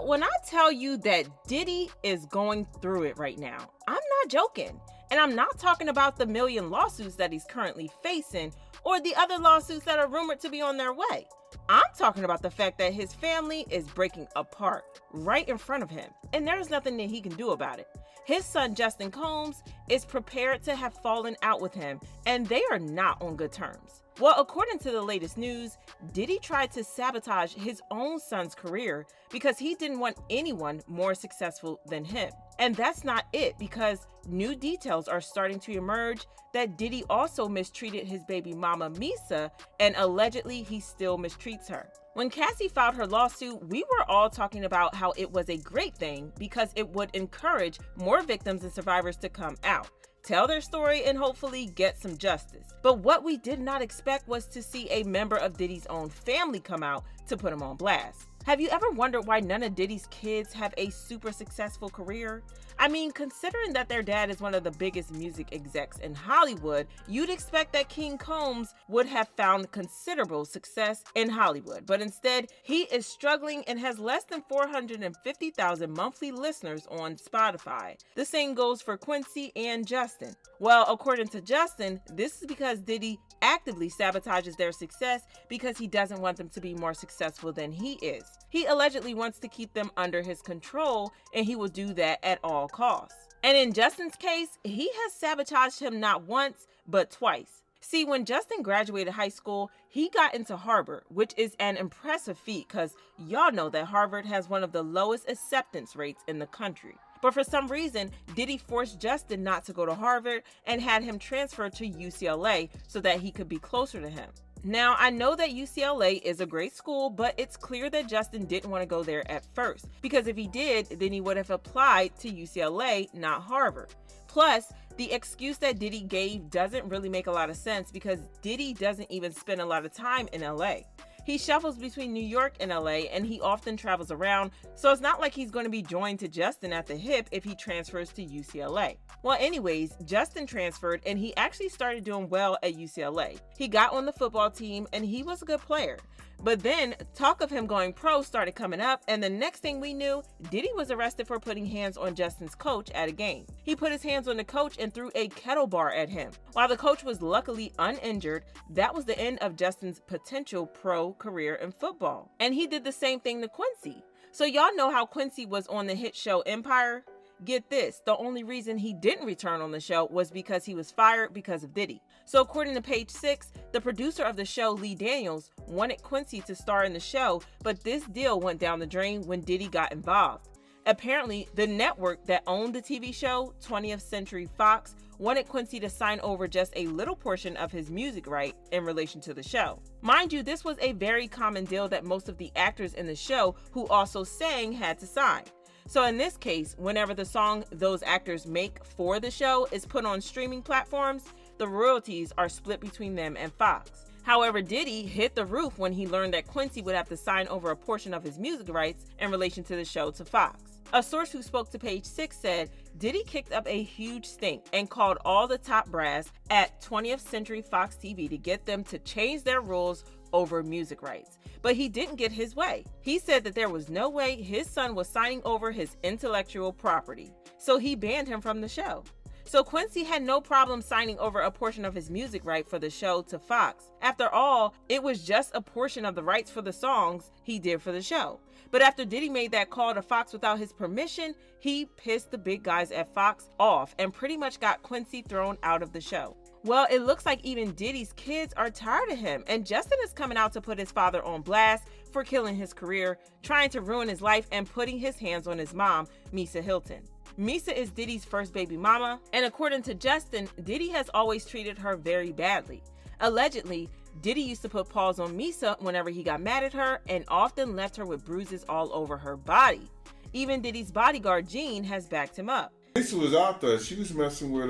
when I tell you that Diddy is going through it right now, I'm not joking. And I'm not talking about the million lawsuits that he's currently facing or the other lawsuits that are rumored to be on their way. I'm talking about the fact that his family is breaking apart right in front of him, and there's nothing that he can do about it. His son Justin Combs is prepared to have fallen out with him, and they are not on good terms. Well, according to the latest news, Diddy tried to sabotage his own son's career because he didn't want anyone more successful than him. And that's not it, because new details are starting to emerge that Diddy also mistreated his baby mama Misa, and allegedly he still mistreats her. When Cassie filed her lawsuit, we were all talking about how it was a great thing because it would encourage more victims and survivors to come out, tell their story, and hopefully get some justice. But what we did not expect was to see a member of Diddy's own family come out to put him on blast. Have you ever wondered why none of Diddy's kids have a super successful career? I mean, considering that their dad is one of the biggest music execs in Hollywood, you'd expect that King Combs would have found considerable success in Hollywood. But instead, he is struggling and has less than 450,000 monthly listeners on Spotify. The same goes for Quincy and Justin. Well, according to Justin, this is because Diddy actively sabotages their success because he doesn't want them to be more successful than he is. He allegedly wants to keep them under his control, and he will do that at all costs. And in Justin's case, he has sabotaged him not once, but twice. See, when Justin graduated high school, he got into Harvard, which is an impressive feat because y'all know that Harvard has one of the lowest acceptance rates in the country. But for some reason, Diddy forced Justin not to go to Harvard and had him transfer to UCLA so that he could be closer to him. Now, I know that UCLA is a great school, but it's clear that Justin didn't want to go there at first, because if he did, then he would have applied to UCLA, not Harvard. Plus, the excuse that Diddy gave doesn't really make a lot of sense because Diddy doesn't even spend a lot of time in LA. He shuffles between New York and LA, and he often travels around, so it's not like he's going to be joined to Justin at the hip if he transfers to UCLA. Well, anyways, Justin transferred, and he actually started doing well at UCLA. He got on the football team, and he was a good player. But then, talk of him going pro started coming up, and the next thing we knew, Diddy was arrested for putting hands on Justin's coach at a game. He put his hands on the coach and threw a kettle bar at him. While the coach was luckily uninjured, that was the end of Justin's potential pro career in football. And he did the same thing to Quincy. So y'all know how Quincy was on the hit show Empire? Get this, the only reason he didn't return on the show was because he was fired because of Diddy. So according to Page 6, the producer of the show, Lee Daniels, wanted Quincy to star in the show, but this deal went down the drain when Diddy got involved. Apparently, the network that owned the TV show, 20th Century Fox, wanted Quincy to sign over just a little portion of his music right in relation to the show. Mind you, this was a very common deal that most of the actors in the show who also sang had to sign. So in this case, whenever the song those actors make for the show is put on streaming platforms, the royalties are split between them and Fox. However, Diddy hit the roof when he learned that Quincy would have to sign over a portion of his music rights in relation to the show to Fox. A source who spoke to Page 6 said Diddy kicked up a huge stink and called all the top brass at 20th Century Fox TV to get them to change their rules over music rights. But he didn't get his way. He said that there was no way his son was signing over his intellectual property, so he banned him from the show. So Quincy had no problem signing over a portion of his music right for the show to Fox. After all, it was just a portion of the rights for the songs he did for the show. But after Diddy made that call to Fox without his permission, he pissed the big guys at Fox off and pretty much got Quincy thrown out of the show. Well, it looks like even Diddy's kids are tired of him, and Justin is coming out to put his father on blast for killing his career, trying to ruin his life, and putting his hands on his mom, Misa Hilton. Misa is Diddy's first baby mama, and according to Justin, Diddy has always treated her very badly. Allegedly, Diddy used to put paws on Misa whenever he got mad at her and often left her with bruises all over her body. Even Diddy's bodyguard, Gene, has backed him up. Misa was out there. She was messing with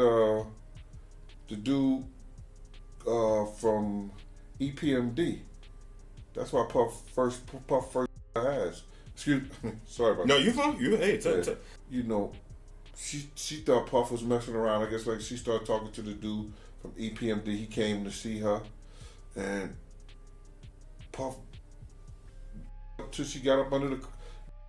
the dude from EPMD. That's why Puff first has. Excuse me. Sorry about that. No, you fine. You know, she thought Puff was messing around. I guess like she started talking to the dude from EPMD. He came to see her, and Puff till she got up under the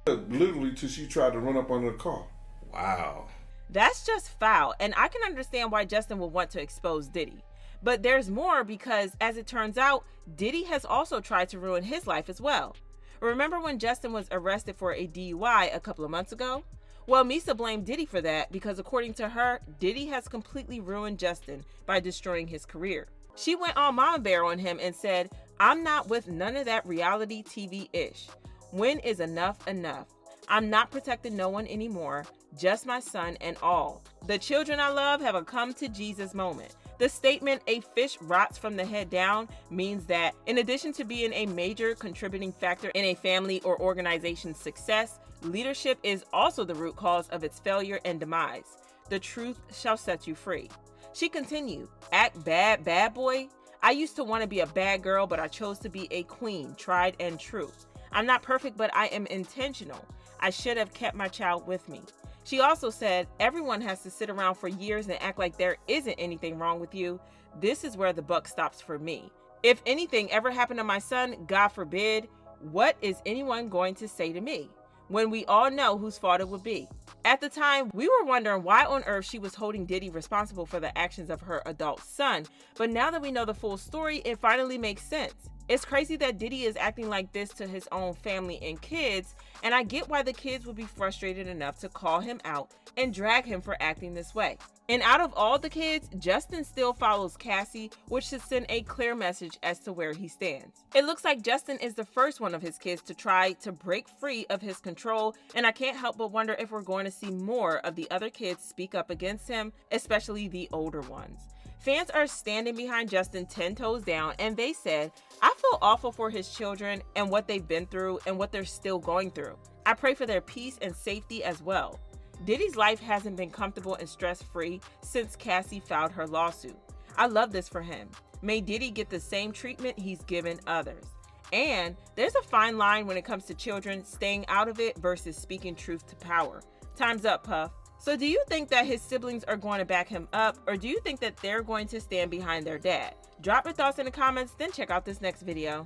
literally till she tried to run up under the car. Wow. That's just foul, and I can understand why Justin would want to expose Diddy. But there's more because, as it turns out, Diddy has also tried to ruin his life as well. Remember when Justin was arrested for a DUI a couple of months ago? Well, Misa blamed Diddy for that because, according to her, Diddy has completely ruined Justin by destroying his career. She went all mama bear on him and said, "I'm not with none of that reality TV-ish. When is enough enough? I'm not protecting no one anymore, just my son and all. The children I love have a come to Jesus moment." The statement, "a fish rots from the head down," means that in addition to being a major contributing factor in a family or organization's success, leadership is also the root cause of its failure and demise. The truth shall set you free. She continued, "Act bad, bad boy. I used to want to be a bad girl, but I chose to be a queen, tried and true. I'm not perfect, but I am intentional. I should have kept my child with me." She also said, "Everyone has to sit around for years and act like there isn't anything wrong with you. This is where the buck stops for me. If anything ever happened to my son, God forbid, what is anyone going to say to me? When we all know whose fault it would be." At the time, we were wondering why on earth she was holding Diddy responsible for the actions of her adult son, but now that we know the full story, it finally makes sense. It's crazy that Diddy is acting like this to his own family and kids, and I get why the kids would be frustrated enough to call him out and drag him for acting this way. And out of all the kids, Justin still follows Cassie, which should send a clear message as to where he stands. It looks like Justin is the first one of his kids to try to break free of his control, and I can't help but wonder if we're going to see more of the other kids speak up against him, especially the older ones. Fans are standing behind Justin 10 toes down, and they said, "I feel awful for his children and what they've been through and what they're still going through. I pray for their peace and safety as well." Diddy's life hasn't been comfortable and stress-free since Cassie filed her lawsuit. I love this for him. May Diddy get the same treatment he's given others. And there's a fine line when it comes to children staying out of it versus speaking truth to power. Time's up, Puff. So do you think that his siblings are going to back him up, or do you think that they're going to stand behind their dad? Drop your thoughts in the comments, then check out this next video.